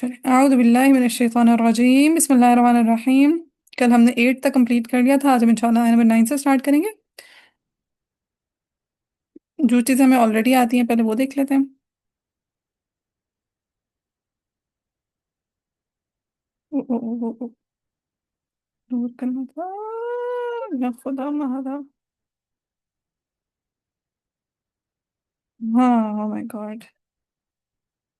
अऊज़ु बिल्लाहि मिनश शैतानिर रजीम बिस्मिल्लाहिर रहमानिर रहीम। कल हमने 8 तक कंप्लीट कर लिया था, आज हम इंशाल्लाह आया नंबर 9 से स्टार्ट करेंगे। जो चीज़ें हमें ऑलरेडी आती हैं पहले वो देख लेते हैं। ओ, ओ, ओ, ओ, ओ, दूर करना था या खुदा महारा। हाँ, ओ माय गॉड।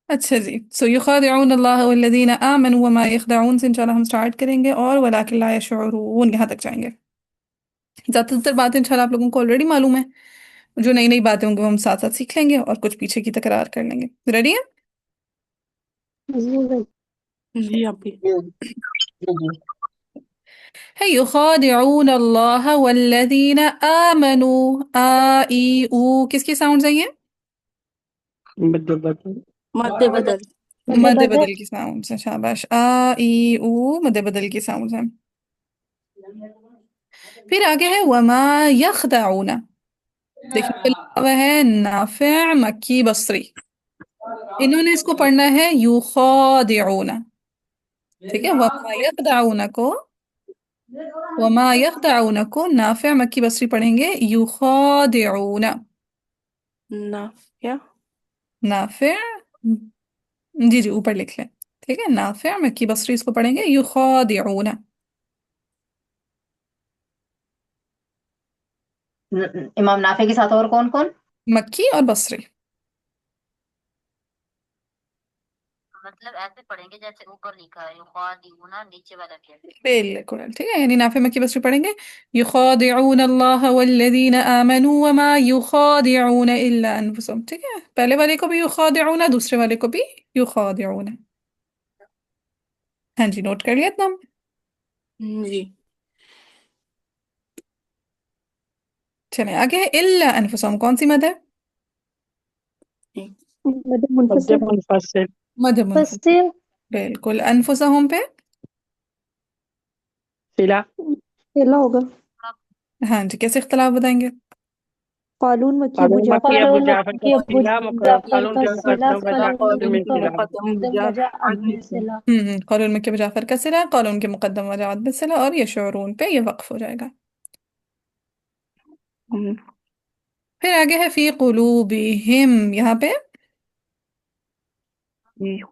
अच्छा जी, सो युखादिऊन अल्लाह वल्लज़ीना आमनू वमा यखदऊन से इंशाल्लाह हम स्टार्ट करेंगे और वलाकिन ला यशऊरून यहाँ तक जाएंगे। ज़्यादातर बातें इंशाल्लाह आप लोगों को ऑलरेडी मालूम है, जो नई नई बातें होंगी वो हम साथ साथ सीख लेंगे और कुछ पीछे की तकरार कर लेंगे। रेडी है? जी अभी है युखादिऊन अल्लाह वल्लज़ीना आमनू। आ ई ऊ किसकी साउंड्स है ये? बदल बदल मध्य बदल मध्य बदल की साउंड्स है, शाबाश। आ ई ऊ मध्य बदल की साउंड्स है। फिर आगे है वमा यखदऊना। देखिए ये लिखा हुआ है नाफिअ मक्की बसरी, इन्होंने इसको पढ़ना है युखादिऊना। ठीक है, वमा यखदऊना को नाफिअ मक्की बसरी पढ़ेंगे युखादिऊना। ना क्या नाफिअ, जी जी ऊपर लिख लें। ठीक है, नाफिअ मक्की बसरी इसको पढ़ेंगे युखादिऊना। इमाम नाफे के साथ और कौन कौन? मक्की और बसरी। मतलब ऐसे पढ़ेंगे जैसे ऊपर लिखा है युखादिऊना, नीचे वाला क्या है? बिल्कुल ठीक है, यानी नाफे मक्की बसरी पढ़ेंगे युखादिऊन अल्लाह वल्लज़ीना आमनू वमा युखादिऊन इल्ला अनफुसहुम। ठीक है, पहले वाले को भी युखादिऊन, दूसरे वाले को भी युखादिऊन। हाँ जी, नोट कर लिया इतना? जी चलें आगे है इल्ला अनफुसहुम, कौन सी मद है? मध्य मुनफसिल मद मुनफसिल। बिल्कुल, अनफुसहुम पे सिला केला होगा। हाँ जी, कैसे इख्तलाफ बताएंगे? कानून मक्की अबू कानून मक्की जाफर अबू कानून जाफर मक्की का अबू सिला जाफर कानून का के सिला मुकद्दम वजा कानून आदमी का सिला मुकद्दम वजा अदम सिला। कौलुन में के जाफर का सिला, कौलुन के मुकद्दम वजात बिसिला, और ये शोरून पे ये वक्फ हो जाएगा। फिर आगे है फी कुलूबिहिम, यहाँ पे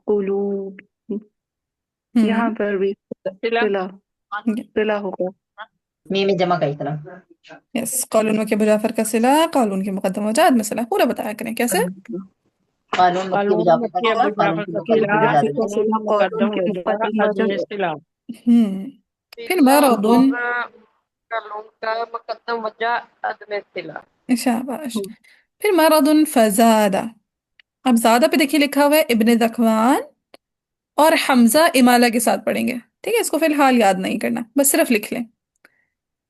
कुलूब, हम्म यहाँ पर भी सिला सिला होगा। मीम जमा का इतना। यस, कौलुन में के जाफर का सिला, कौलुन के मुकद्दम वजात बिसिला, पूरा बताया करें कैसे। कानून मक्की कानून मुजाफर का मक्की सिला, अबू कानून जाफर की का मुकद्दम सिला वजा कानून मुकद्दम वजा आदमी सिला हम्म फिर मरदुन, कानून का मुकद्दम वजा आदमी सिला। शाबाश। फिर मरदुन फजादा। अब ज्यादा पे देखिए लिखा हुआ है इब्ने ज़कवान और हमजा इमाला के साथ पढ़ेंगे। ठीक है, इसको फिलहाल याद नहीं करना, बस सिर्फ लिख लें।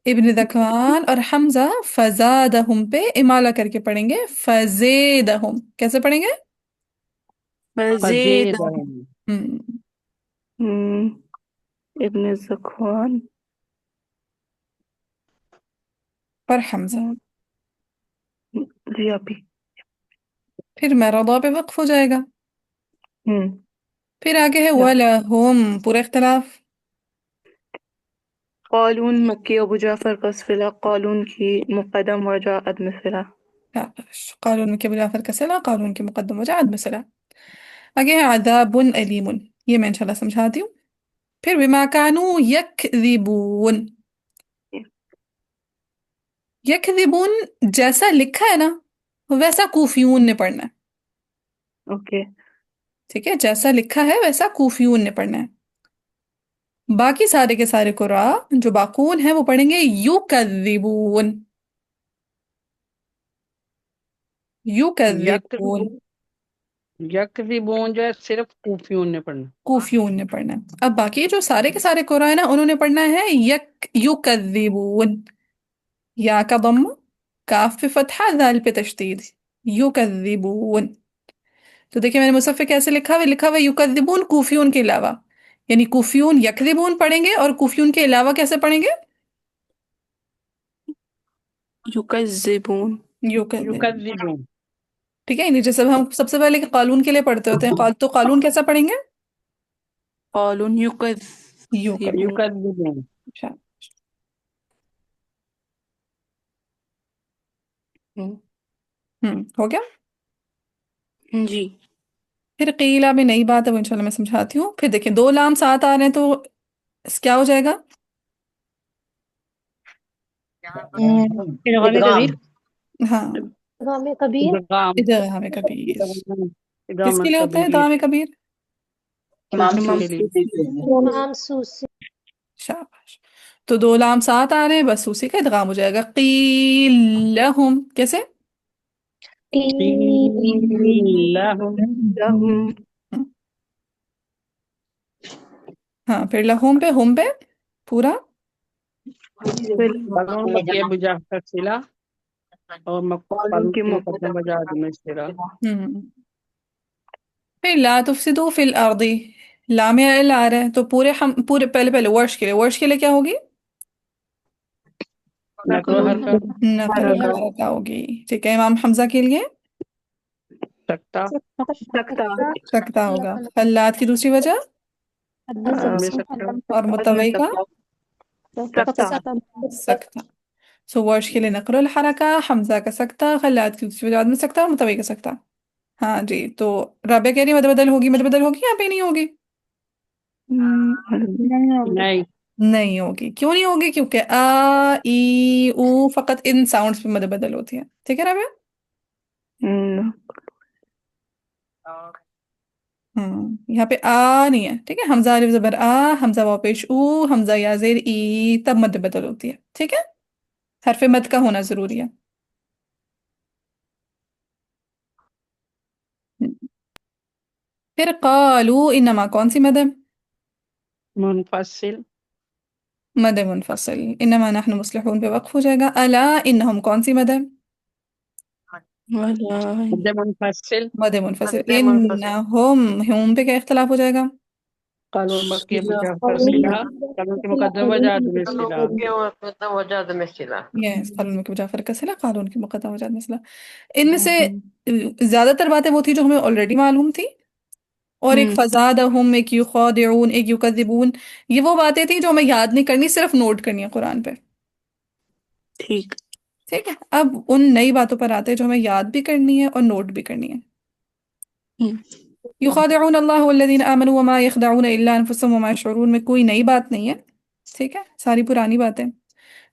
इब्ने ज़कवान और हमजा फजादहुम पे इमाला करके पढ़ेंगे फजेदहुम। कैसे पढ़ेंगे? मजीद फजीद हम्म इब्न ज़कवान पर हमजा। जी अभी फिर मरदा पे वक्फ हो जाएगा। हम्म फिर आगे है या वलहुम, पूरा इख्तलाफ। कानून मक्की अबू जाफर का सिला कानून की मुकद्दम वजा आदमी सिला। शाबाश, कानून के मुजाफर का सिला, कानून के मुकद्दम वजात में सिला। आगे है अदाबुन अलीमुन, ये मैं इंशाल्लाह समझाती हूँ। फिर बिमा कानू यकदिबून। यकदिबून जैसा लिखा है ना वैसा कूफियून ने पढ़ना है। ओके ठीक है, जैसा लिखा है वैसा कूफियून ने पढ़ना है। बाकी सारे के सारे कुरा जो बाकून है वो पढ़ेंगे युकदिबून। युकदिबून, यकज़िबून जो है सिर्फ कूफियों ने पढ़ना। कूफियून ने पढ़ना है। अब बाकी जो सारे के सारे कुरा है ना उन्होंने पढ़ना है यक युकदिबून। या का दम्मा, काफ पे फतहा, दाल पे तशदीद, युकदिबून। तो देखिए मैंने मुसफ़्फ़े कैसे लिखा हुआ है युकदिबून कूफियून के अलावा, यानी कूफियून यकदिबून पढ़ेंगे और कूफियून के अलावा कैसे पढ़ेंगे? युकज़्ज़िबून युकदिबून। युकज़िबून ठीक है, यानी जैसे हम सबसे पहले कालून के लिए पढ़ते होते हैं, तो कालून कैसा पढ़ेंगे? قالون يكذبون. يكذبون. شاباش. हो गया. جی پھر قیلا بھی نئی بات ہے، وہ انشاءاللہ میں سمجھاتی ہوں. پھر دیکھیں دو لام ساتھ آ رہے ہیں تو کیا ہو جائے گا؟ یہاں پر ادغام کبیر. ہاں ادغام کبیر. ادغام ادغام کبیر. کس ادغام کے لیے ہوتا ہے کبیر ادغام کبیر؟ امام کے لیے. سوسی. شاباش. تو دو لام ساتھ آ رہے ہیں، بس اسی کا ادغام ہو جائے گا. قیل لہم کیسے؟ قیل لهم. لہم ہاں پھر لہم پہ ہم پہ پورا. قانون بقية بجاه الصلة اور قالون قانون کی کی مقدم وجہ عدم استراء. ہم. پھر لا تفسدوا فی الارض، لام یا ال آ رہا ہے تو پورے پہلے ورش کے لیے کیا ہوگی؟ نقل و حرکت. نقل الحرکہ ہوگی. ٹھیک ہے. امام حمزہ کے لیے سکتا. سکتا ہوگا. خلات کی دوسری وجہ عدم سکتا. اور متوئی کا سکتا. سو ورش کے لیے نقل الحرکہ، حمزہ کا سکتا، خلات کی دوسری وجہ میں سکتا اور متوئی کا سکتا. ہاں جی. تو رابعہ کہہ رہی مد بدل ہوگی یا پہ نہیں ہوگی؟ نہیں. نہیں ہوگی. کیوں نہیں ہوگی؟ کیونکہ آ ای او فقط ان ساؤنڈز پہ مد بدل ہوتی ہے. ٹھیک ہے رابعہ؟ یہاں پہ آ نہیں ہے. ٹھیک ہے. حمزہ الف زبر آ، حمزہ واو پیش او، حمزہ یا زیر ای، تب مد بدل ہوتی ہے. ٹھیک ہے. حرف مد کا ہونا ضروری ہے. پھر قالو انما کون سی مد ہے؟ منفصل. مد منفصل. انما نحن مصلحون پہ وقف ہو جائے گا. الا انہم کون سی مد ہے؟ مد منفصل. مد منفصل. انہم ہم پہ کیا اختلاف ہو جائے گا؟ قانون بقية بجاه الصلة قانون کی مقدم وجہ عدم استراء. یس قانون کے مجافر کا صلہ، قانون کی مقدم وجہ مثلا. ان میں سے زیادہ تر باتیں وہ تھی جو ہمیں آلریڈی معلوم تھی، اور ایک فزادہم، ایک یخادعون، ایک یکذبون. یہ وہ باتیں تھیں جو ہمیں یاد نہیں کرنی، صرف نوٹ کرنی ہے قرآن پہ. ٹھیک. ٹھیک ہے. اب ان نئی باتوں پر آتے ہیں جو ہمیں یاد بھی کرنی ہے اور نوٹ بھی کرنی ہے. یخادعون اللہ والذین آمنوا وما یخدعون الا انفسهم وما یشعرون میں کوئی نئی بات نہیں ہے. ٹھیک ہے. ساری پرانی باتیں.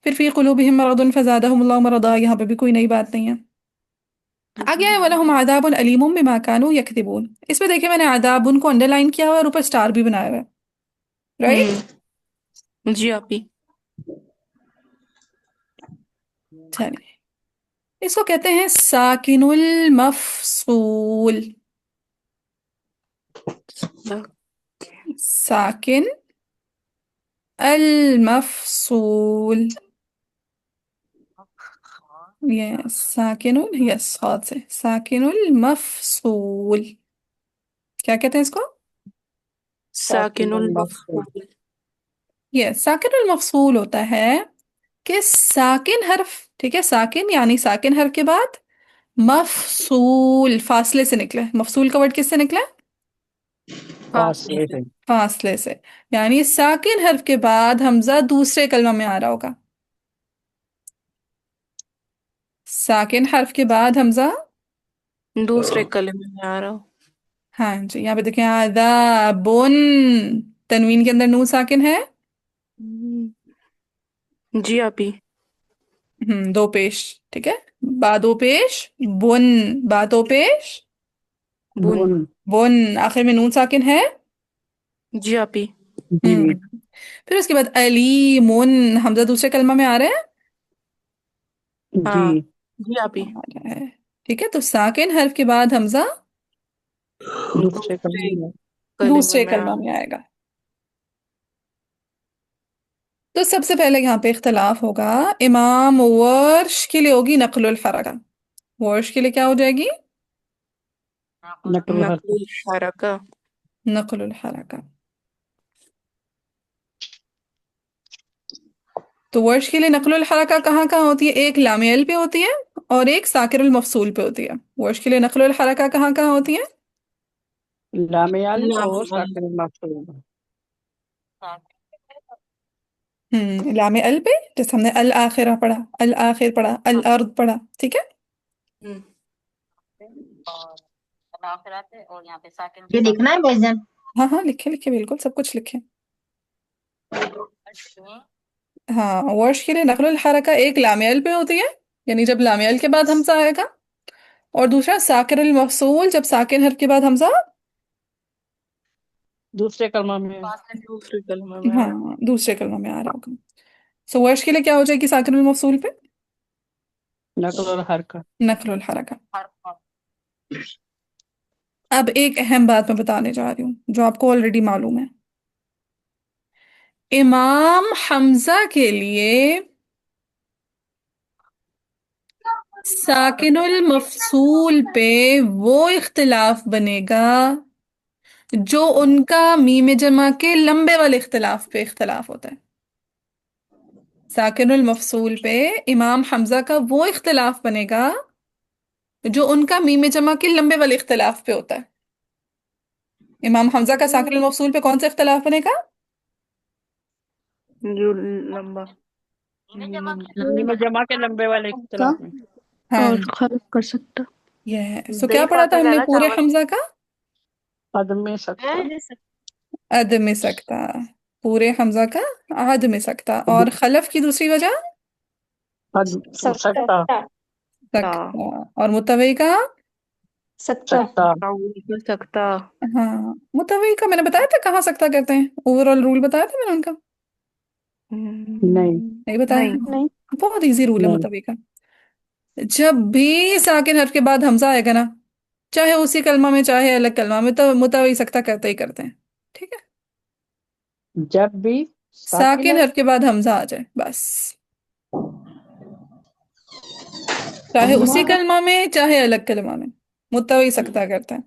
پھر فی قلوبہم مرض فزادہم اللہ مرضا، یہاں پہ بھی کوئی نئی بات نہیں ہے. آگے ہے وَلَهُمْ عَذَابٌ أَلِيمٌ بِمَا كَانُوا يَكْذِبُونَ. اس پہ دیکھیں میں نے عذاب ان کو انڈر لائن کیا ہوا ہے اور اوپر سٹار بھی بنایا ہوا ہے. رائٹ؟ جی آپی. چلیے. اس کو کہتے ہیں ساکن المفصول. ساکن المفصول. یہ ساکن یس خود سے ساکن المفصول. کیا کہتے ہیں اس کو؟ ساکن المفعول. یہ ساکن المفصول ہوتا ہے کہ ساکن حرف، ٹھیک ہے، ساکن یعنی ساکن حرف کے بعد مفصول فاصلے سے نکلے. مفصول کا ورڈ کس سے نکلا؟ فاصلے سے. فاصلے سے. یعنی ساکن حرف کے بعد حمزہ دوسرے کلمہ میں آ رہا ہوگا. ساکن حرف کے بعد حمزہ دوسرے کلمے میں آ رہا ہوں. ہاں جی. یہاں پہ دیکھیں عذابن، تنوین کے اندر نون ساکن ہے. جی آپی. دو پیش. ٹھیک ہے. بادو پیش بن، باتو پیش بن. بن. آخر میں نون ساکن ہے. جی آپی. جی. پھر اس کے بعد علیمن، حمزہ دوسرے کلمہ میں آ رہا ہے. ہاں. جی. جی آپی. آ رہا ہے. ٹھیک ہے. تو ساکن حرف کے بعد حمزہ دوسرے کلمے میں. دوسرے کلمہ میں آئے گا. تو سب سے پہلے یہاں پہ اختلاف ہوگا. امام ورش کے لیے ہوگی نقل الحرکہ. ورش کے لیے کیا ہو جائے گی؟ نقل و نقل حرکت. الحرکہ. نقل الحرکہ. تو ورش کے لیے نقل الحرکہ کہاں کہاں ہوتی ہے؟ ایک لام ال پہ ہوتی ہے اور ایک ساکر المفصول پہ ہوتی ہے. ورش کے لیے نقل الحرکہ کہاں کہاں ہوتی ہے؟ لامیال اور ساکن المفصول. लाम अल पे, जैसे हमने अल आखिरा पढ़ा, अल आखिर पढ़ा, अल अर्द पढ़ा, ठीक है। और अनाखिरात है, और यहाँ पे साकिन ये के साथ लिखना है भाईजान? हाँ हाँ, लिखे लिखे, बिल्कुल सब कुछ लिखे। अर्श में हाँ, वर्श के लिए नकलुल हरका एक लाम अल पे होती है, यानी जब लाम अल के बाद हमजा आएगा, और दूसरा साकिनुल मफसूल, जब साकिन हर के बाद हमजा, दूसरे कलमा में फासले दूसरे कलमे में हाँ, दूसरे कलमा में आ रहा होगा। सो वर्श के लिए क्या हो जाएगी साकिनुल मफसूल पे? नकल और हरकत। नकलुल हरका। हर अब एक अहम बात मैं बताने जा रही हूँ जो आपको ऑलरेडी मालूम है। इमाम हमजा के लिए साकिनुल मफसूल पे वो इख्तिलाफ बनेगा जो उनका मीम जमा के लंबे वाले इख्तिलाफ पे इख्तिलाफ होता है। साकिनुल मफसूल पे इमाम हमजा का वो इख्तिलाफ बनेगा जो उनका मीम जमा के लंबे वाले इख्तिलाफ पे होता है। इमाम हमजा का साकिनुल मफसूल पे कौन सा इख्तिलाफ बनेगा? जो लंबा इन्हें जमा में जमा के लंबे वाले इख्तिलाफ में। हाँ, और खर्च कर सकता। ये सो क्या दही पढ़ा था फाते हमने काला पूरे चावल हमजा का? पद में सकता। अद में सकता, पूरे हमजा का आद में सकता, और खलफ की दूसरी वजह पद सकता। सकता, और मुतवई का, सकता। कर सकता। हाँ, मुतवई का मैंने बताया था कहाँ सकता कहते हैं, ओवरऑल रूल बताया था मैंने उनका, नहीं नहीं बताया? नहीं। बहुत इजी रूल है नहीं। मुतवई का। जब भी साकिन हर्फ के बाद हमजा आएगा ना, चाहे उसी कलमा में चाहे अलग कलमा में, तो मुतवई सकता करते ही करते हैं, ठीक है। जब भी साकिन साकिन हर्फ के बाद हमजा आ जाए बस, चाहे उसी कलमा में चाहे अलग कलमा में, मुतवई सकता करते हैं।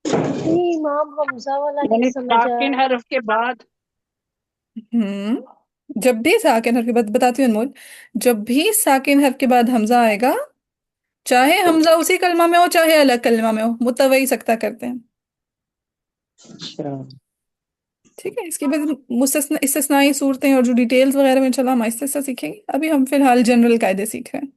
ये इमाम हमजा वाला नहीं यानी समझ आ साकिन रहा। हर्फ के बाद जब भी साकिन हर्फ के बाद, बताती हूँ अनमोल, जब भी साकिन हर्फ के बाद हमजा आएगा, चाहे हमजा उसी कलमा में हो चाहे अलग कलमा में हो, मुतवई सकता करते हैं, अच्छा ठीक है। इसके बाद मुस्तस्ना इस्तिस्नाई सूरतें और जो डिटेल्स वगैरह में चला हम आहिस्ता आहिस्ता सीखेंगे, अभी हम फिलहाल जनरल कायदे सीख रहे हैं।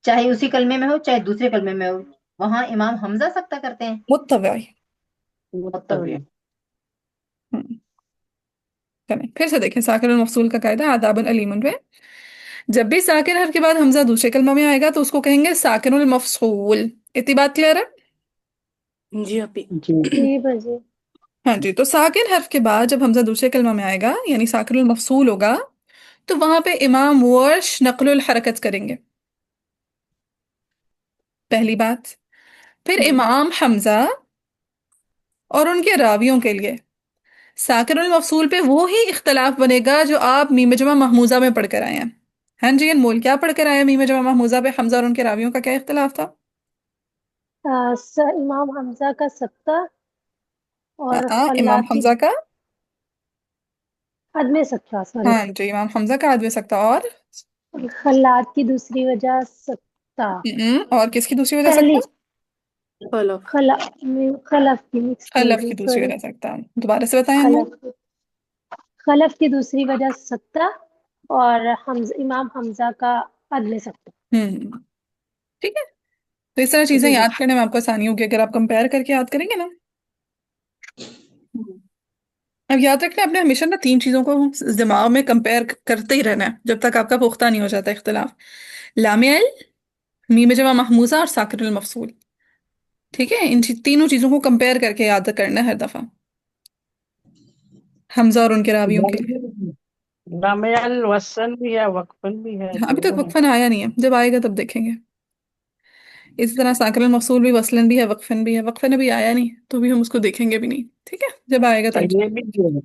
चाहे उसी कलमे में हो चाहे दूसरे कलमे में हो, वहां इमाम हमजा सकता करते हैं। मुतवई। मुतवी। हम्म, चलें फिर से देखें साकिन और मफसूल का कायदा आदाबन अलीमन पे। जब भी साकिन हर्फ के बाद हमजा दूसरे कलमा में आएगा तो उसको कहेंगे साकिनुल मफसूल। इतनी बात क्लियर है? जी अभी जी जी बजे। हाँ जी, तो साकिन हर्फ के बाद जब हमजा दूसरे कलमा में आएगा यानी साकिनुल मफसूल होगा, तो वहां पे इमाम वर्श नकलुल हरकत करेंगे, पहली बात। फिर इमाम हमजा और उनके रावियों के लिए साकिनुल मफसूल पे वो ही इख्तलाफ बनेगा जो आप मीम जमा महमूजा में पढ़ कर आए हैं। हाँ जी अनमोल, क्या पढ़ कर आए हैं मीम जमा महमूजा पे? हमजा और उनके रावियों का क्या इख्तलाफ था? इमाम हमजा का सत्ता और इमाम खल्लात की हमजा का, अदम सत्ता, सॉरी, हाँ जी, इमाम हमजा का आदमी सकता, और खल्लात की दूसरी वजह सत्ता, और किसकी दूसरी वजह पहली सकता? खलफ खला खलफ की मिक्स कर खलफ दी, की दूसरी सॉरी। वजह सकता। दोबारा से बताएं अनमोल। खलफ खलफ की दूसरी वजह सत्ता और इमाम हमजा का अदम सत्ता। हम्म, ठीक है। तो इस तरह चीजें जी याद करने में आपको आसानी होगी अगर आप कंपेयर करके याद करेंगे ना। अब याद रखना, आपने हमेशा ना तीन चीजों को दिमाग में कंपेयर करते ही रहना है जब तक आपका पुख्ता नहीं हो जाता इख्तिलाफ। लामियल, मीम जमा महमूजा और साकिनुल मफसूल, ठीक है। इन तीनों चीजों को कंपेयर करके याद करना है हर दफा, हमजा और उनके रावियों के लिए। लामेल वसन भी है वक्फन भी है, हाँ, अभी तक दोनों है। वक्फन आया नहीं है, जब आएगा तब देखेंगे। इसी तरह साकिनुल मफसूल भी वसलन भी है, वक्फन भी है। वक्फन अभी आया नहीं तो भी हम उसको देखेंगे भी नहीं, ठीक है, जब आएगा तो और ये इंशाल्लाह। भी दो है,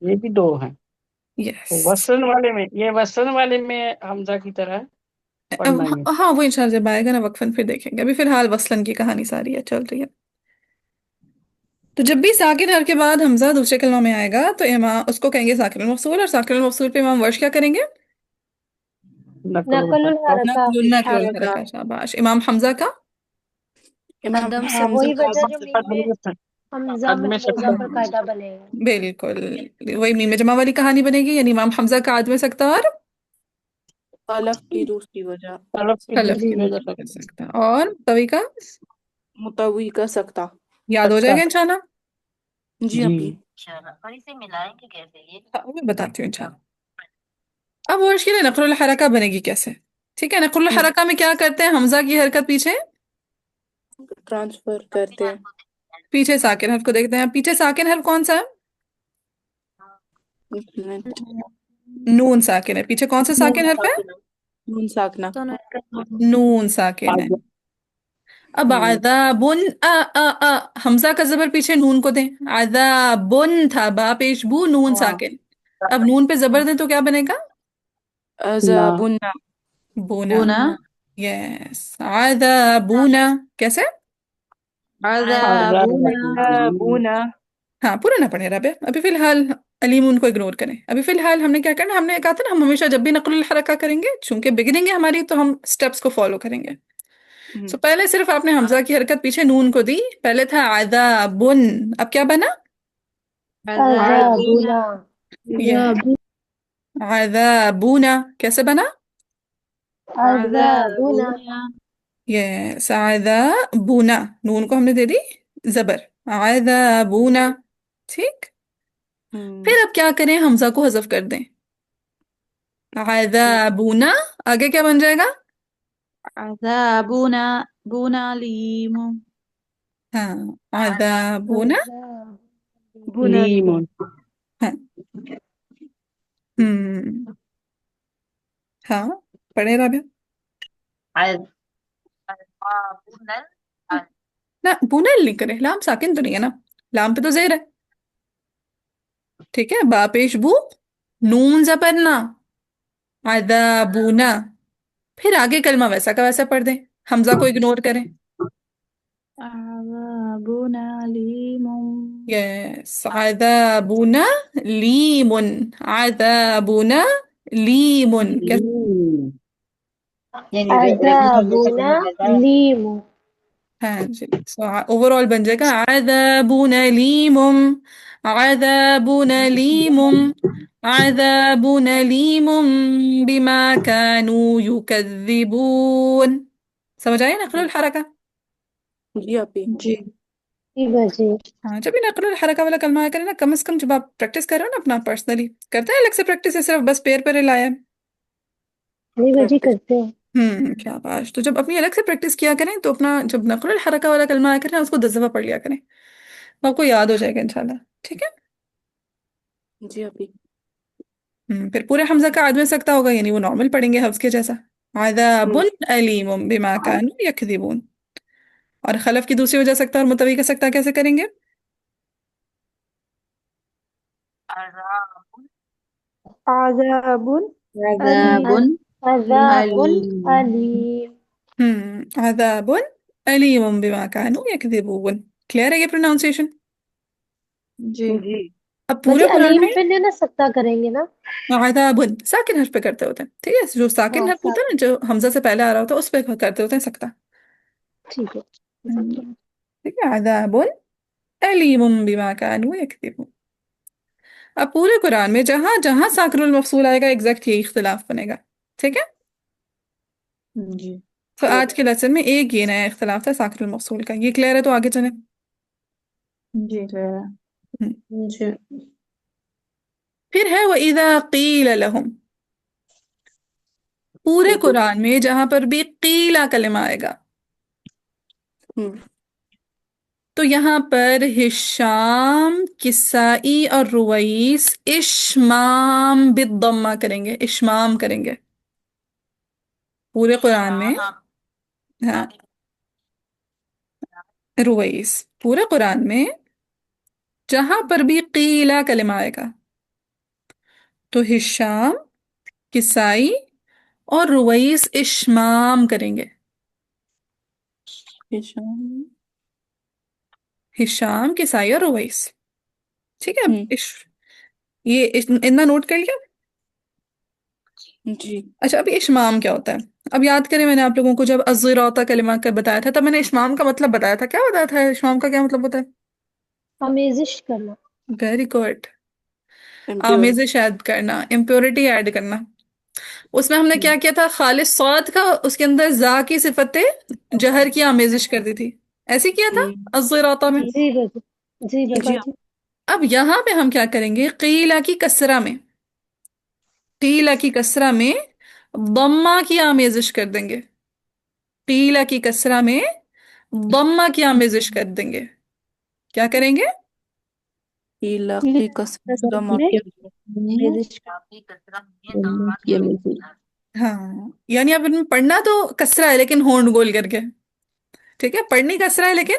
ये भी दो है। यस। तो वसन वाले में, ये वसन वाले में हमजा की तरह पढ़ना ही है। हाँ, वो इंशाल्लाह जब आएगा ना वक्फन फिर देखेंगे, अभी फिलहाल वसलन की कहानी सारी है चल रही है। تو جب بھی ساکن حرف کے بعد حمزہ دوسرے کلمہ میں آئے گا تو امام اس کو کہیں گے ساکن المفصول، اور ساکن المفصول پہ امام ورش کیا کریں گے؟ نقل نقل الحرکات الحرکہ. نقل حرکہ. الحرکہ. شاباش. امام حمزہ کا امام قدم حمزہ وہی کا وجہ جو میم میں حمزہ قدم محموزہ سکتا پر قاعدہ بنے گا. بالکل وہی میم جمع والی کہانی بنے گی، یعنی امام حمزہ کا عدم سکتا اور خلف کی دوسری وجہ طلب کی خلف جی کی دوسری جی. وجہ وجہ سے سکتا، اور طوی کا متوی کا سکتا. یاد ہو سکتا. جائے گا انشاءاللہ. جی اپی. انشاءاللہ. اور اسے ملائیں گے کیسے یہ؟ ہاں، میں بتاتی ہوں انشاءاللہ. اب ورش کے لیے نقل الحرکہ بنے گی کیسے؟ ٹھیک ہے، نقل الحرکہ میں کیا کرتے ہیں؟ حمزہ کی حرکت پیچھے ٹرانسفر کرتے ہیں. پیچھے ساکن حرف کو دیکھتے ہیں. پیچھے ساکن حرف کون سا ہے؟ ایک منٹ. نون ساکن ہے. پیچھے کون سا نون ساکن حرف ہے؟ ساکنہ. نون ساکنہ. نون ساکن ہے. اب عذابن حمزہ کا زبر پیچھے نون کو دیں. عذابن تھا، با پیش بو، نون ساکن. اب نون پہ زبر دیں تو کیا بنے گا؟ عذابنا. بونا. یس. عذابونا. کیسے؟ عذابنا. ہاں پورا نہ پڑھے رابع. ابھی فی الحال علیم ان کو اگنور کریں. ابھی فی الحال ہم نے کیا کرنا، ہم نے کہا تھا نا ہم ہمیشہ جب بھی نقل الحرکہ کریں گے چونکہ بگننگ ہے ہماری تو ہم سٹیپس کو فالو کریں گے. سو پہلے صرف آپ نے حمزہ کی حرکت پیچھے نون کو دی. پہلے تھا عذابن، اب کیا بنا؟ عذابنا. یہ عذابونا. کیسے بنا؟ عذابنا. یہ عذابونا، نون کو ہم نے دے دی زبر. عذابونا. ٹھیک. پھر اب کیا کریں؟ حمزہ کو حذف کر دیں. عذابونا آگے کیا بن جائے گا؟ عذابنا بنا لیم. ہاں عذابونا. بنا لیم. ہاں ہاں پڑھے رابع. عز- نہ بونل نہیں کرے، لام ساکن تو نہیں ہے نا، لام پہ تو زیر ہے. ٹھیک ہے، با پیش بو، نون زبرنا، عذابونا. پھر آگے کلمہ ویسا کا ویسا پڑھ دیں، حمزہ کو اگنور کریں. عذابنا لیم. یس. عذابونا لیمن. عذابونا لیمن. یعنی رگی حمزے سے عذابنا بننا جیسا. لیم. ہاں جی. سو اوور آل بن جائے گا عذابون علیم، عذابون علیم، عذابون علیم بما كانوا يكذبون. سمجھ آئی نقل الحرکہ؟ جی اپی. جی. جی بجی. ہاں جب بھی نقل الحرکہ والا کلمہ آیا کرے نا، کم از کم جب آپ پریکٹس کر رہے ہو نا اپنا پرسنلی، کرتے ہیں الگ سے پریکٹس یا صرف بس پیر پر لایا ہے؟ جی بجی کرتے ہیں. کیا بات. تو جب اپنی الگ سے پریکٹس کیا کریں تو اپنا جب نقل الحرکہ والا کلمہ آیا کرے نا اس کو 10 دفعہ پڑھ لیا کریں، آپ کو یاد ہو جائے گا انشاءاللہ. ٹھیک ہے. جی اپی. پھر پورے حمزہ کا عدم سکتا ہوگا، یعنی وہ نارمل پڑھیں گے حفظ کے جیسا. عذاب علیم بما كانوا یکذبون. اور خلف کی دوسری وجہ سکتا اور متوی کا سکتا کیسے کریں گے؟ عذاب عذاب عذاب علیم. علیم. عذاب علیم بما كانوا یکذبون. کلیئر ہے یہ پروناؤنسیشن؟ جی. جی. اب پورے بجی قرآن علیم میں پہ نہیں نا سکتا کریں گے نا. عذاب ساکن حرف پہ کرتے ہوتے ہیں. ٹھیک ہے، جو ساکن ہاں حرف ہوتا ہے نا، ساتھ. جو حمزہ سے پہلے آ رہا ہوتا ہے اس پہ کرتے ہوتے ہیں سکتا. ٹھیک ہے. ٹھیک ہے. عذاب علیم بما كانوا یکذبون. اب پورے قرآن میں جہاں جہاں ساکن المفصول آئے گا ایگزیکٹ یہی اختلاف بنے گا. ٹھیک ہے. جی. تو آج کے لیسن میں ایک یہ نیا اختلاف تھا ساکن المفصول کا. یہ کلیئر ہے تو آگے چلیں. جی. ہم، جی. پھر ہے وَإِذَا قِيلَ لَهُمْ. پورے قرآن میں جہاں پر بھی قیلا کلمہ آئے گا تو یہاں پر ہشام، کسائی اور رویس اشمام بالضمہ کریں گے، اشمام کریں گے پورے قرآن میں. ہاں رویس. پورے قرآن میں جہاں پر بھی قیلا کلمہ آئے گا تو ہشام، کسائی اور رویس اشمام کریں گے. हिशाम किसाई और रुवैस। ठीक है। हम्म। इतना नोट कर लिया। जी। अच्छा, अभी इशमाम क्या होता है? अब याद करें, मैंने आप लोगों को जब अज़्ज़िराता कलिमा का बताया था, तब मैंने इशमाम का मतलब बताया था। क्या बताया था? इशमाम का क्या मतलब होता है? आमेजिश करना। Very good. इम्प्योर। आमेज़िश ऐड करना, इम्प्योरिटी ऐड करना। उसमें हमने क्या किया था? खालिस स्वाद का, उसके अंदर जा की सिफतें जहर की आमेजिश कर दी थी। ऐसे किया था हम्म। अज़्ज़िराता में। जी बाबा जी जी बाबा हाँ। जी। अब यहाँ पे हम क्या करेंगे? कीला की कसरा में, कीला की कसरा में दम्मा की आमेजिश कर देंगे। कीला की कसरा में दम्मा की आमेजिश कर देंगे। क्या करेंगे? इलाकी कसम में में आमेजिश काफी कचरा है, दम्मा ये की मिलती हाँ, यानी अब इनमें पढ़ना तो कसरा है लेकिन होंठ गोल करके। ठीक है, पढ़नी कसरा है लेकिन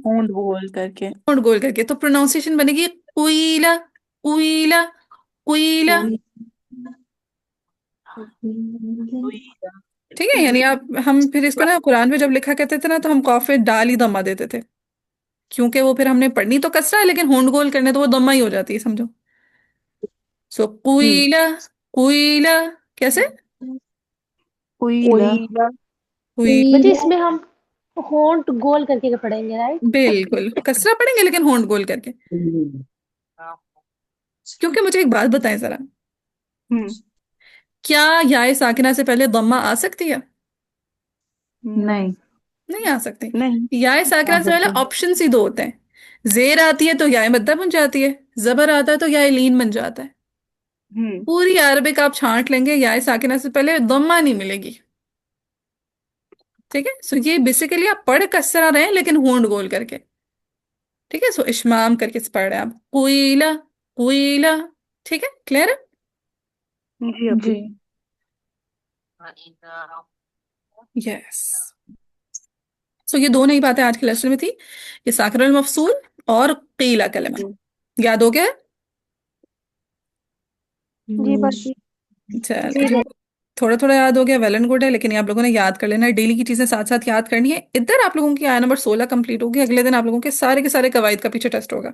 होंठ बोल करके। होंठ गोल करके। तो प्रोनाउंसिएशन बनेगी कुईला, कुईला, कुईला। कोई ठीक है, यानी आप हम फिर इसको ना कुरान में जब लिखा करते थे ना, तो हम कॉफ पे डाल ही दम्मा देते थे, क्योंकि वो फिर हमने पढ़नी तो कसरा है लेकिन होंठ गोल करने तो वो दम्मा ही हो जाती है, समझो। सो हम्म। कुईला, कुईला। कैसे? कोयला। कोयला। कुई। बच्चे इसमें हम होंठ गोल करके पढ़ेंगे, राइट? बिल्कुल कसरा पढ़ेंगे लेकिन होंठ गोल करके। क्योंकि मुझे एक बात बताएं जरा, हम्म। क्या याए साकिना से पहले दम्मा आ सकती है? नहीं। नहीं आ सकती। नहीं याए आ साकिना से पहले सकती। ऑप्शन ही दो होते हैं। जेर आती है तो याए मद्दा बन जाती है, जबर आता है तो याए लीन बन जाता है। हम्म। पूरी अरबिक आप छांट लेंगे, याए साकिना से पहले दम्मा नहीं मिलेगी। ठीक है, सो ये बेसिकली आप पढ़ कसरा रहे हैं लेकिन होंठ गोल करके। ठीक है, सो इशमाम करके पढ़ रहे हैं आप, कुईला, कुईला। ठीक है, क्लियर है? जी अभी। यस। सो ये दो नई बातें आज के लेसन में थी, ये साकिरुल मफसूल और कीला कलमा। याद हो गया? जी बाजी। चलो जी जी, बाजी। थोड़ा थोड़ा याद हो गया, वेल एंड गुड है, लेकिन ये आप लोगों ने याद कर लेना है। डेली की चीजें साथ साथ याद करनी है। इधर आप लोगों की आया नंबर 16 कंप्लीट होगी, अगले दिन आप लोगों के सारे कवायद का पीछे टेस्ट होगा,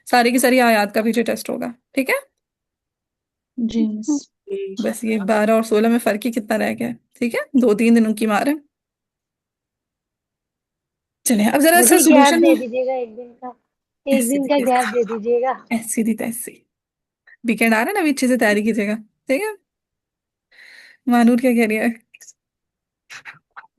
सारी की सारी आयात का पीछे टेस्ट होगा। ठीक है, जी मिस। बस ये 12 और 16 में फर्क ही कितना रह गया है। ठीक है, 2-3 दिन उनकी मार है। चलिए अब जरा सा मुझे गैप सोल्यूशन। दे दीजिएगा एक दिन का, एक ऐसी दिन दी का गैप किसका? दे दीजिएगा। ऐसी दी तैसी। वीकेंड आ रहा है ना, अभी अच्छे से तैयारी कीजिएगा। ठीक है। मानूर क्या कह रही है?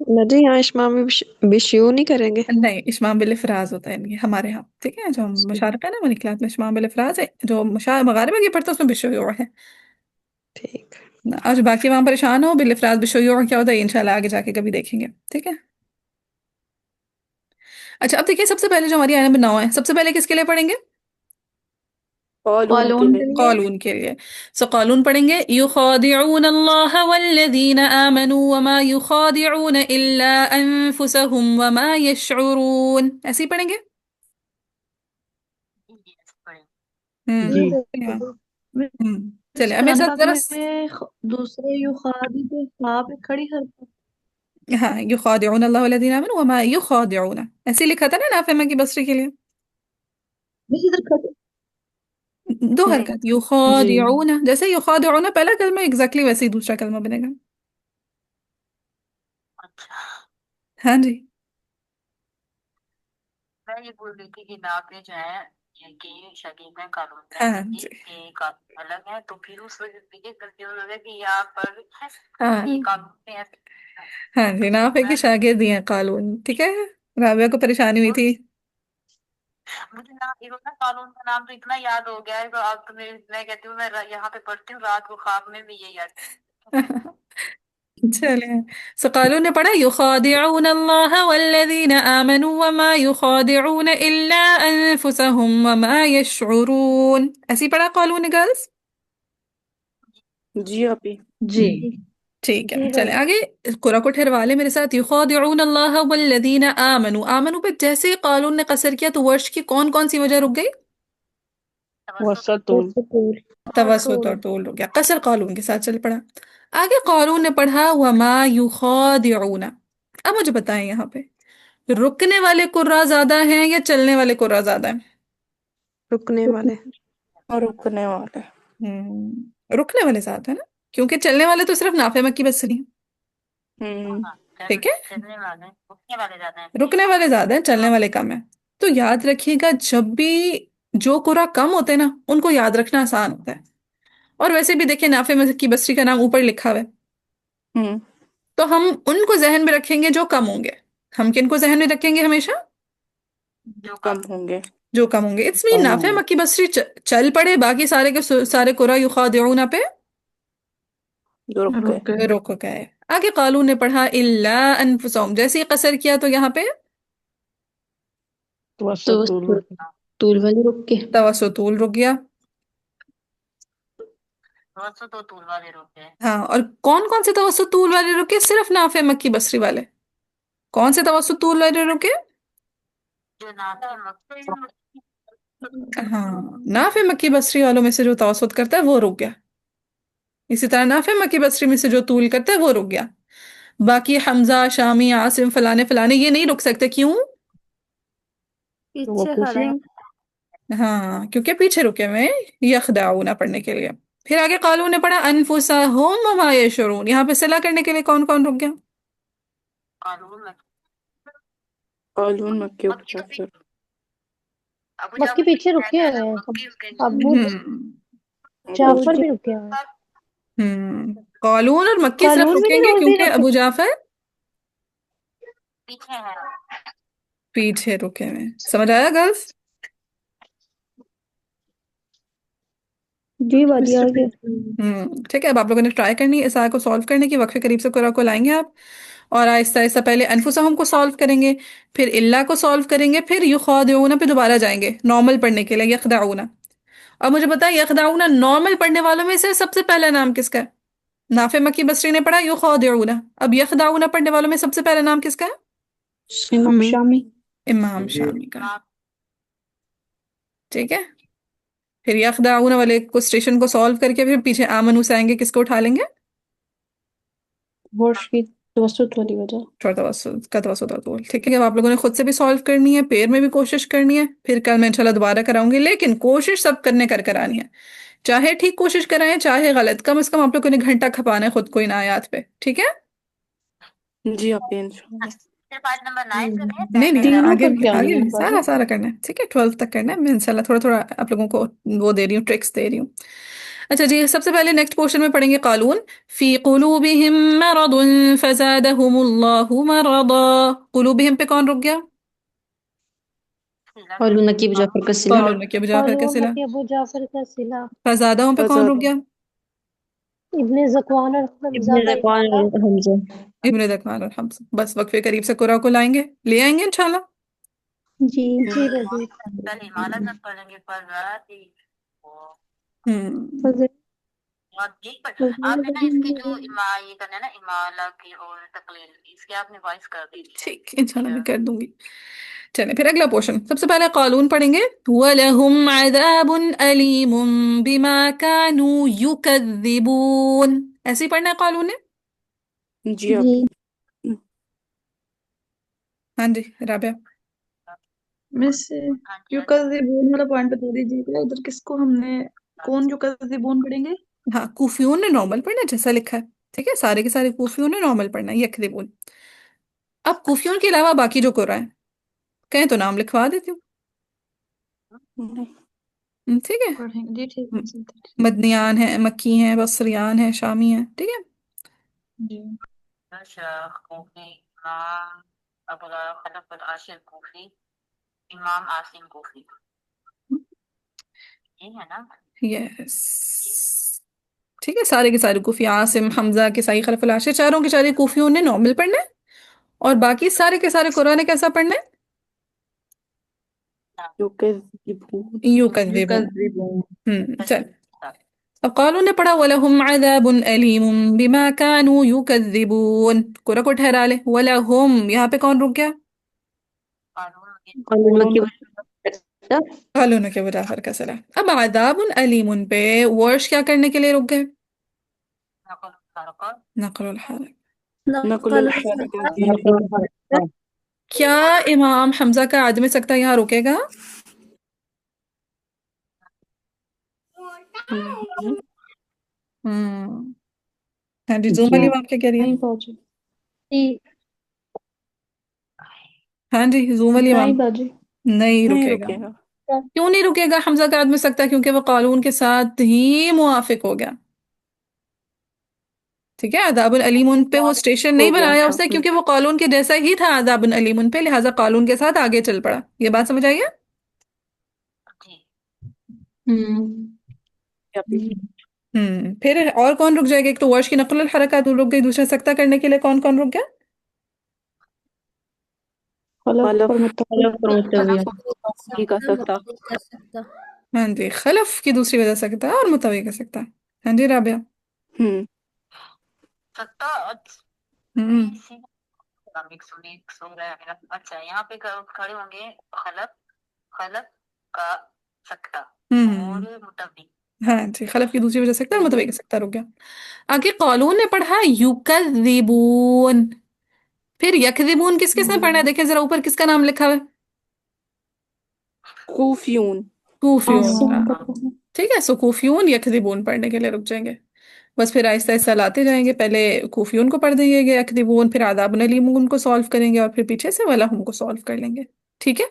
जी यहाँ इस्मा में बिशू नहीं करेंगे। नहीं, इशमाम बिल इफराज होता है इनके हमारे यहाँ। ठीक है, जो हम मुशारफ है ना वाली क्लास में इशमाम बिल इफराज है, जो मुशा मगारिब में ये पढ़ता है उसमें बिशोयोर है ठीक। ना। आज बाकी वहां परेशान हो, बिल इफराज बिशोयोर क्या होता है, ये इंशाल्लाह आगे जाके कभी देखेंगे। ठीक है। अच्छा, अब देखिए, सबसे पहले जो हमारी आयत नंबर 9 है, सबसे पहले किसके लिए पढ़ेंगे? कॉलून के कॉलून लिए। के लिए। कॉलून के लिए। सो कॉलून पढ़ेंगे, युखादिऊन अल्लाह वल्लज़ीना आमनू वमा युखादिऊन इल्ला अनफुसहुम वमा यशउरून। ऐसे ही पढ़ेंगे। जी हम्म। हाँ। बाजी। चलिए अब मेरे कुरान साथ पाक जरा में दूसरे युखादी पे खा पे खड़ी हरकत। हाँ, युखादिऊन अल्लाह वल्लज़ीना आमनू वमा युखादिऊन, ऐसे ही लिखा था ना नाफे की बसरी के लिए। बस इधर खड़े। दो हम्म। हरकत, जी। युखादिऊन, जैसे युखादिऊन पहला कलमा एग्जैक्टली वैसे ही दूसरा कलमा बनेगा। अच्छा, हाँ जी। मैं ये बोल रही थी कि आपने जो है ये कि शकील में कानून हाँ पहनी थी जी। कि कानून अलग है, तो फिर उस वजह से ये कंफ्यूज हो गया कि यहाँ पर है हाँ ये कानून में ऐसे। हाँ जी, नाफे की मैं शागिर्द ही हैं कालून। ठीक है, राबिया को परेशानी हुई और थी। मुझे ना ये ना कानून का नाम तो इतना याद हो गया है, तो अब तो मैं कहती हूँ मैं यहाँ पे पढ़ती हूँ, रात को ख्वाब में भी ये याद। चलिए, सो कालून ने पढ़ा, युखादिऊन अल्लाह वल्लज़ीना आमनू वमा युखादिऊन इल्ला अनफुसहुम वमा यशउरून। ऐसे ही पढ़ा कालून ने गर्ल्स। जी अभी। जी। ठीक है, जी चले बाजी। आगे। कुरा को ठहरवा ले मेरे साथ, युखादिऊन अल्लाह वल्लज़ीना आमनू। आमनू पे जैसे ही कालून ने कसर किया तो वर्ष की कौन कौन सी वजह रुक गई? तवज्जो। वसतून। तवसुत और तूल हो गया, कसर कालून के साथ चल पड़ा। आगे कालून ने पढ़ा, वमा युखादिऊन। अब मुझे बताएं यहाँ पे رکنے والے قرا زیادہ ہیں یا چلنے والے قرا زیادہ ہیں؟ رکنے والے. اور رکنے والے. رکنے والے زیادہ ہیں نا، کیونکہ چلنے والے تو صرف نافع مکی بصری ہیں. ٹھیک ہے، چلنے والے رکنے والے زیادہ ہیں. رکنے والے زیادہ ہیں، چلنے والے کم ہیں. تو یاد رکھیے گا جب بھی جو قرا کم ہوتے ہیں نا ان کو یاد رکھنا آسان ہوتا ہے. اور ویسے بھی دیکھیں نافع مکی بصری کا نام اوپر لکھا ہوا ہے، تو ہم ان کو ذہن میں رکھیں گے جو کم ہوں گے. ہم کن کو ذہن میں رکھیں گے ہمیشہ؟ جو کم ہوں گے. جو کم ہوں گے. اٹس مین نافع مکی بصری چل پڑے، باقی سارے کے سارے قرا یخادعون پہ جو رک گئے. رک گئے. آگے قالون نے پڑھا الا انفسہم، جیسے ہی قصر کیا تو یہاں پہ تو توسط. طول والے رک کے. توسطول رک گیا. توسط و طول والے رک گئے. ہاں، اور کون کون سے توسط طول والے رکے؟ صرف نافع مکی بصری والے. کون سے توسط طول والے رکے؟ جو نافع مکی ہاں، نافع مکی بصری والوں میں سے جو توسط کرتا ہے وہ رک گیا. اسی طرح نافع مکی بصری میں سے جو طول کرتا ہے وہ رک گیا. باقی حمزہ، شامی، عاصم، فلانے فلانے یہ نہیں رک سکتے. کیوں؟ وہ کوفی ہیں. ہاں، کیونکہ پیچھے رکے ہوئے ہیں یخدعون پڑھنے کے لیے. پھر آگے قالون نے پڑھا انفسہم وما یشعرون، یہاں پہ صلہ کرنے کے لیے کون کون رک گیا؟ قانون میں قالون مکی ابو جعفر. ابو مکی پیچھے رکے ہوئے ہیں. ابو جعفر بھی رکے ہوئے ہیں. قالون اور مکی صرف قالون میں رکیں نہیں، گے اور بھی کیونکہ رکے. ابو جعفر پیچھے ہے. پیچھے رکے ہوئے ہیں. سمجھ آیا گرلس؟ جی بادی آ گیا. ٹھیک ہے، اب آپ لوگوں نے ٹرائی کرنی ہے اس آیت کو سالو کرنے کی. وقفے قریب سے قرآن کو لائیں گے آپ، اور آہستہ آہستہ پہلے انفسہم کو سالو کریں گے، پھر اللہ کو سالو کریں گے، پھر یخادعون پہ دوبارہ جائیں گے نارمل پڑھنے کے لیے یخدعون. اور مجھے بتائیں یخدعون نارمل پڑھنے والوں میں سے سب سے پہلا نام کس کا ہے؟ نافع مکی بصری نے پڑھا یخادعون. اب یخدعون پڑھنے والوں میں سب سے پہلا نام کس کا ہے؟ امام شامی. امام شامی کا. ٹھیک ہے، پھر یخدعون والے کو اسٹیشن کو سالو کر کے پھر پیچھے آمنو سے آئیں گے، کس کو اٹھا لیں گے؟ ورش کی توسط والی وجہ. چھوٹا توسط کا توسط اور طول. ٹھیک ہے، اب آپ لوگوں نے خود سے بھی سالو کرنی ہے، پیر میں بھی کوشش کرنی ہے، پھر کل میں انشاءاللہ دوبارہ کراؤں گی. لیکن کوشش سب کرنے کرانی ہے، چاہے ٹھیک کوشش کرائیں چاہے غلط، کم از کم آپ لوگوں نے گھنٹہ کھپانا ہے خود کو ان آیات پہ. ٹھیک ہے؟ جی آپ انشاءاللہ. صرف آیت نمبر 9 سے نہیں نہیں، تینوں آگے تک بھی جانی آگے ہے بھی سارا سارا کرنا ہے. ٹھیک ہے، 12 تک کرنا ہے. میں انشاءاللہ تھوڑا تھوڑا آپ لوگوں کو وہ دے رہی ہوں، ٹرکس دے رہی ہوں. اچھا جی، سب سے پہلے نیکسٹ پورشن میں پڑھیں گے قالون فی قلوبہم مرض فزادہم اللہ مرضا. قلوبہم پہ کون رک گیا؟ قالون مکی ابو جعفر کا صلہ. قالون مکی ابو جعفر کا قالون صلہ. مکی ابو جعفر کا صلہ. فزادہم پہ کون رک گیا؟ ابن زکوان اور حمزہ ابن کا ذکوان امالہ. اور حمزہ. ابن ذکوان اور حمزہ. بس وقفے قریب سے قرآن کو لائیں گے، لے آئیں گے انشاءاللہ. جی. جی بجی. کل امالت میں پڑھیں گے پر رات ہی فضل. اور ٹھیک پر آپ نے نا اس کی جو یہ کرنا ہے نا امالہ کی اور تقلیل، اس کی آپ نے وائس کر دی. ٹھیک، انشاءاللہ میں کر دوں گی. چلیں پھر اگلا پورشن. سب سے پہلے قالون پڑھیں گے وَلَهُمْ عَذَابٌ أَلِيمٌ بِمَا كَانُوا يُكَذِّبُونَ. ایسے ہی پڑھنا ہے قالون نے. جی آپ. جی. ہاں جی رابعہ. مس یکذبون والا پوائنٹ بتا دیجیے گا، ادھر کس کو ہم نے کون یکذبون پڑھیں گے؟ ہاں، کوفیون نے نارمل پڑھنا ہے جیسا لکھا ہے. ٹھیک ہے، سارے کے سارے کوفیون نے نارمل پڑھنا ہے یکذبون. اب کوفیون کے علاوہ باقی جو قرآن ہیں کہیں تو نام لکھوا دیتی ہوں. ٹھیک ہے، پڑھیں گے. جی ٹھیک ہے. مدنیان ہیں، مکی ہیں، بصریان ہیں، شامی ہیں. ٹھیک ہے. جی. شیخ کوفی، امام ابو خلف العاشر کوفی، امام عاصم کوفی. یہ ہے نا؟ یس. ٹھیک ہے، سارے کے سارے کوفی، عاصم، حمزہ، کسائی، خلف العاشر، چاروں کے چارے کوفیوں نے نارمل پڑھنا ہے، اور باقی سارے کے سارے قرآن نے کیسا پڑھنا ہے؟ یکذبون. یکذبون. چل اب قالون نے پڑھا وَلَهُمْ عَذَابٌ أَلِيمٌ بِمَا كَانُوا يُكَذِّبُونَ. قرآن کو ٹھہرا لے. وَلَهُمْ یہاں پہ کون رک گیا؟ قالون مکی ابو جعفر. قالون کے برابر کا صلاح. اب عذاب علیم پہ ورش کیا کرنے کے لیے رک گئے؟ نقل الحرکت. نقل الحرکت. क्या इमाम हमजा का आदमी सकता यहाँ रुकेगा؟ हम्म, हम्म। हाँ जी, जूम जी वाली इमाम क्या कह रही है? नहीं पहुंचे। जी हाँ जी, जूम वाली नहीं इमाम बाजी, नहीं नहीं रुकेगा। रुकेगा। क्यों नहीं रुकेगा? हमजा का आदमी सकता है क्योंकि वो कानून के साथ ही मुआफिक हो गया। ठीक है, अदाबुल अलीम उन पे वो स्टेशन हो नहीं गया बनाया था। उसने क्योंकि वो कानून के जैसा ही था अदाबुल अलीम उन पे, लिहाजा कानून के साथ आगे चल पड़ा। ये बात समझ आई है? जी। हम्म। फिर और कौन रुक जाएगा? एक तो वर्श की नक़ल हरकत रुक गई, दूसरा सख्ता करने के लिए कौन कौन रुक गया? खलफ खलफ और मुतवली। खलफ और मुतवली। की का सकता। हाँ जी, खलफ की दूसरी वजह सकता है और मुतवी का सकता है। हाँ जी राबिया। हम्म, सत्ता हम्म। मिक्स मिक्स हो रहा है मेरा। अच्छा, यहाँ पे खड़े होंगे खलफ, खलफ का सकता हम्म। और मुतब्बिक। हाँ जी, खलफ की दूसरी वजह सकता है और मुतवी का सकता रुक गया। आगे कौलून ने पढ़ा युकज़िबून। फिर यकज़िबून किस किसने पढ़ा है? देखें जरा ऊपर किसका नाम लिखा हुआ है? खूफियून। कूफियून आसिम का। का पढ़ा। ठीक है, सो कूफियून यकज़िबून पढ़ने के लिए रुक जाएंगे। बस फिर आहिस्ता आहिस्ता लाते जाएंगे। पहले कूफियून को पढ़ देंगे यकज़िबून, फिर आदाबुन अलीमून को सॉल्व करेंगे और फिर पीछे से वलहुम को सॉल्व कर लेंगे। ठीक है,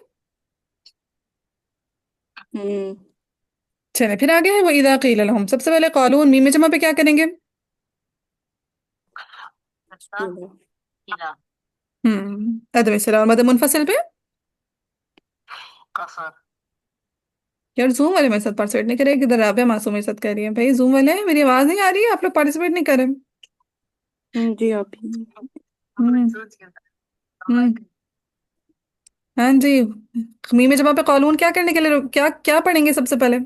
हम्म, चले फिर आगे है वो इदा क़ील लहुम। सबसे पहले क़ालून मीम जमा पे क्या करेंगे? सत्ता इला अदम इस्तिला और मद मुनफसिल पे। कसर। यार जूम वाले मेरे साथ पार्टिसिपेट नहीं करे, किधर राबिया मासूम मेरे साथ कह रही है। भाई जूम वाले मेरी आवाज नहीं आ रही है, आप लोग पार्टिसिपेट नहीं कर रहे। जी आप ही। हम्म। हम्म। हाँ जी, मीम जमा पे क़ालून क्या करने के लिए क्या क्या पढ़ेंगे सबसे पहले?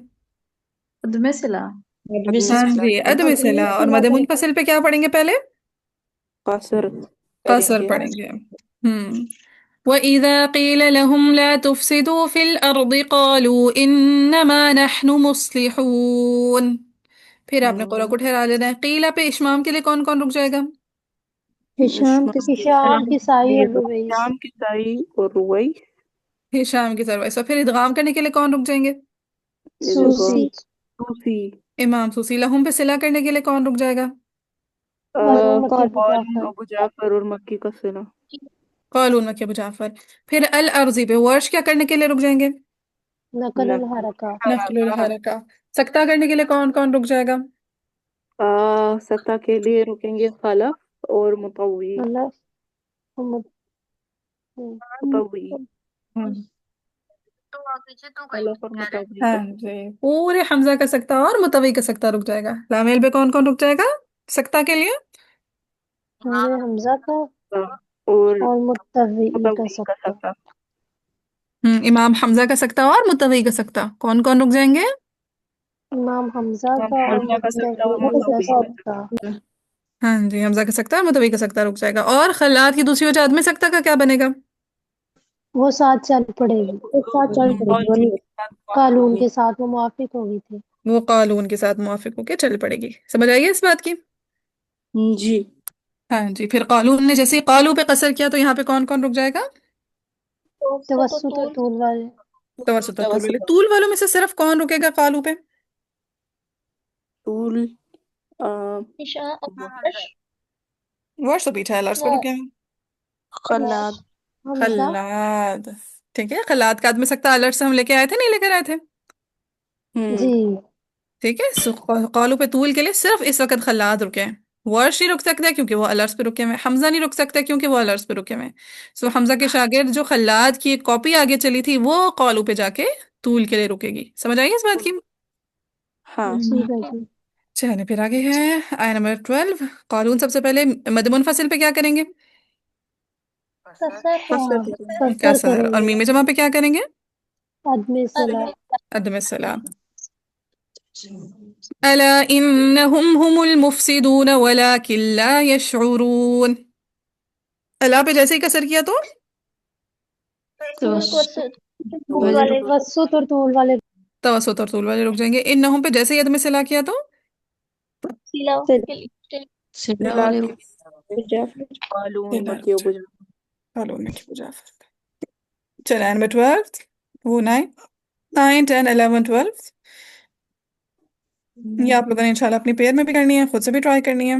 अदमे सिला। हाँ जी, अदम इस्तिला और मद मुनफसिल पे क्या पढ़ेंगे पहले? कसर कसर करेंगे। पढ़ेंगे। وإذا قيل لهم لا تفسدوا في الأرض قالوا إنما نحن مصلحون। फिर आपने कुरा को ठहरा लेना है। कीला पे इशमाम के लिए कौन कौन रुक जाएगा? हिशाम की साई और रुबैस। शाम की साई और रुवई। हिशाम की तरफ ऐसा। फिर इदगाम करने के लिए कौन रुक जाएंगे? सूसी सूसी। इमाम सूसी। लहुम पे सिला करने के लिए कौन रुक जाएगा? कौलून मक्की कौन जाफर। अबू जाफर और मक्की का सिला। कौलून मक्की अबू जाफर। फिर अल अर्जी पे वर्श क्या करने के लिए रुक जाएंगे? नकलुल नकल हरका। नक्लुल हरका। सक्ता करने के लिए कौन कौन रुक जाएगा? सत्ता के लिए रुकेंगे खलफ और मुतवी। मतलब मुतवी। हम्म। तो पीछे तो कहीं खलफ और कह रहे मुतवी हाँ पे। जी, पूरे हमजा का सक्ता और मुतवी का सक्ता रुक जाएगा। लामेल पे कौन कौन रुक जाएगा सक्ता के लिए? पूरे हमजा का और और मुत्तवी का मुतवी का सकता। सत्ता। इमाम हमजा का सक्ता और मुतवी का सक्ता कौन कौन रुक जाएंगे? इमाम हमजा हम का और हमजा का सत्ता और मुत्तवी का मुतवी का। सकता। हाँ जी, हमजा का सकता और मुतवी का सकता रुक जाएगा। और खल्लात की दूसरी वजह आदमी सकता का क्या बनेगा? वो साथ चल पड़ेगी, एक साथ चल कौन पड़ेगी, वो सी नहीं के साथ कानून मुआफिक के साथ वो मुआफिक हो गई थी। वो कानून के साथ मुआफिक होके चल पड़ेगी। समझ आई है इस बात की? हुई? जी। हाँ जी, फिर कानून ने जैसे ही कालू पे कसर किया तो यहाँ पे कौन कौन रुक जाएगा? तवस्सुत और तूल वाले। तवसुत और तूल वाले। तूल वालों में से सिर्फ कौन रुकेगा कालू पे? तूल। आ, वर्ष तो पीछे है, लर्स पे रुके हैं। खल्लाद। हमजा। खल्लाद। ठीक है, खल्लाद का आदमी सकता अलर्ट से हम लेके आए थे, नहीं लेकर आए थे? हम्म। जी ठीक है, सो कॉलू पे तूल के लिए सिर्फ इस वक्त खल्लाद रुके हैं। वर्ष नहीं रुक सकते क्योंकि वो अलर्स पे रुके हुए हैं। हमजा नहीं रुक सकते क्योंकि वो अलर्स पे रुके हुए हैं। सो हमजा के शागिर्द जो खल्लाद की एक कॉपी आगे चली थी वो कॉलू पे जाके तूल के लिए रुकेगी। समझ आई इस बात की? हाँ। जी बाजी। चलिए फिर आगे है आया नंबर 12। कानून सबसे पहले मद मुनफसिल पे क्या करेंगे? कसर करेंगे। कसर कसर। और करेंगे। मीम जमा पे क्या करेंगे? अदमे सिला। अदम सलाम। अला इन्नहुम हुमुल मुफसिदून वलाकिन ला यशउरून। अला पे जैसे ही कसर किया तो वसुत और तूल वाले। तवसुत और तूल वाले रुक जाएंगे। इन्नहुम पे जैसे ही अदम सला किया तो सिला के कालून सिला। मक्की अबू जाफर। कानून में की वजह چلے نمبر 12 وہ 9 10 11 12 یہ آپ لوگوں نے انشاءاللہ اپنی پیئر میں بھی کرنی ہے، خود سے بھی ٹرائی کرنی ہے.